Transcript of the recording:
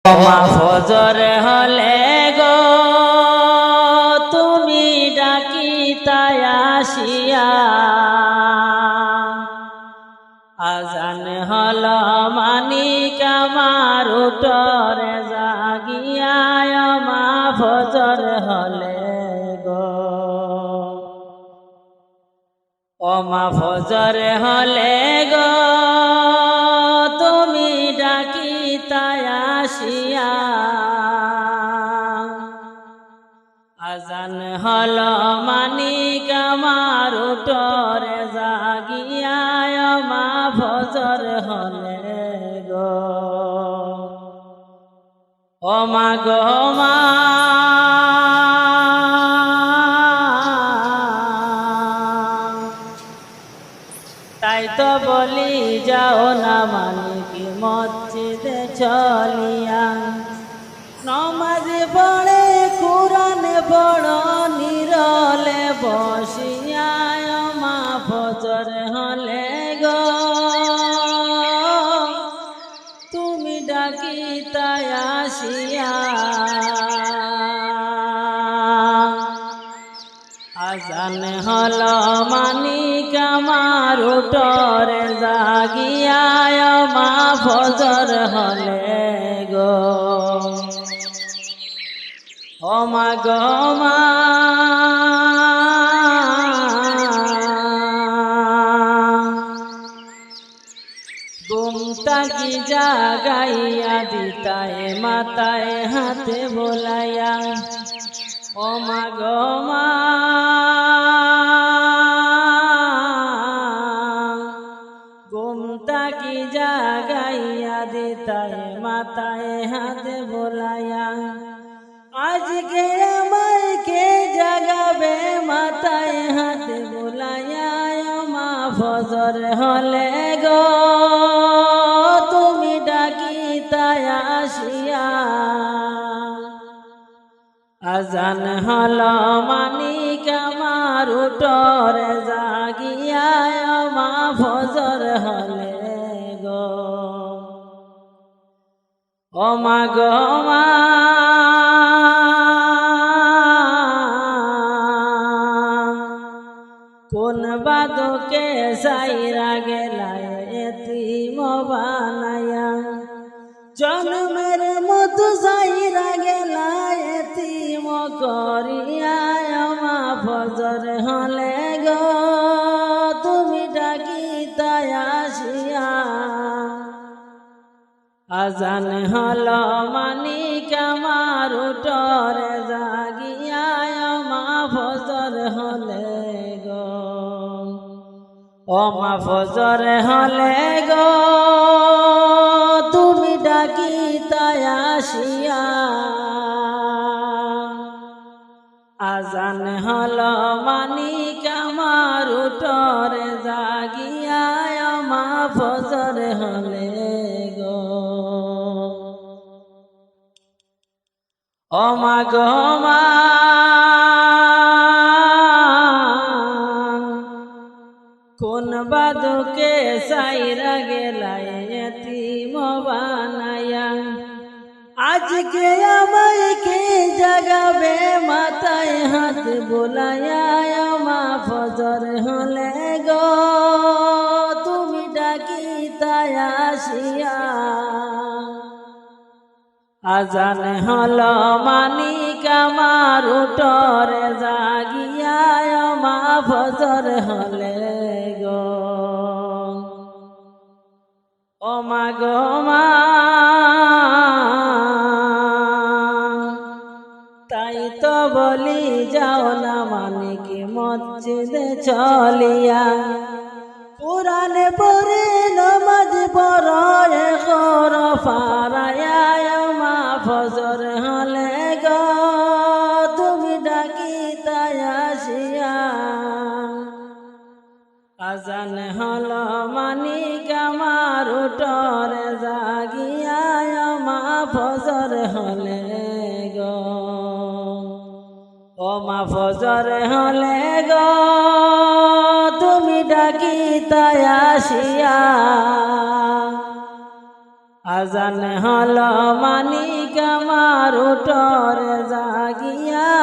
মা ফজর হলে গো তুমি ডাকিতায় আসিয়া, আজান হল মানিক আমার উঠরে জাগিয়া, মা ফজর হলে গো। ও মা ফজর হলে গো তুমি ডাকিতায় আসিয়া, আজান হল মানিক আমার উঠরে জাগিয়া, মা ফজর হলে গো। ও মা গো মা তাই তো বলি যাও না মালিক মসজিদে চলিয়া, নমাজ পড়ে কুরআন পড় নিরলে বসিয়া, মা ফজর হলে গো তুমি ডাকিতায় আসিয়া, আজান হল মানিক আমার উঠরে জাগিয়া, মা ফজর হলে গো। ও মা গো মা ঘুমটা কি জাগাইয়া দিতায় মাথায় হাতে বোলাইয়া, ও মা গো মা ঘুমটা কি জাগাইয়া দিতায় মাথায় হাতে বোলাইয়া, আজকে আমায় কে জাগাবে মাথায় হাতে বোলাইয়া, মা ফজর হলে গো তুমি ডাকিতায় আসিয়া, আজান হল মানিক আমার উঠরে জাগিয়া, মা ফজর হলে গো। ও মা গো মা কোন বাদকে সাইরা গেলায় এতিম বানায়া, জন্মের মতো সাইরা গেলায় এতিম করিয়া, মা ফজর হলে গো তুমি ডাকিতায় আসিয়া, আজান হল মানিক আমার উঠরে জাগিয়া, মা ফজর হলে গো। ও মা ফজর হলে গো তুমি ডাকিতায় আসিয়া, আজান হল মানিক আমার উঠরে জাগিয়া, মা ফজর হলে গো। ও মা গো মা কোন বাদকে সাইরা গেলায় এতিম বানায়া, আজকে আমায় কে জাগাবে মাথায় হাত বোলাইয়া, মা ফজর হলে গো তুমি ডাকিতায় আসিয়া, আজান হল মানিক আমার উঠরে জাগিয়া, মা ফজর হলে গো। ও মা গো মা তাই তো বলি যাও না মানিক মসজিদে চলিয়া, কুরআন পড়ে নমাজ পড়ো কর ফারায়া, মা ফজর হলে গো তুমি ডাকিতায় আসিয়া, আজান হল মানিক আমার উঠরে জাগিয়া, মা ফজর হলে গো। ও মা ফজর হলে গো তুমি ডাকিতায় আসিয়া, আজান হলো মানিক আমার উঠরে জাগিয়া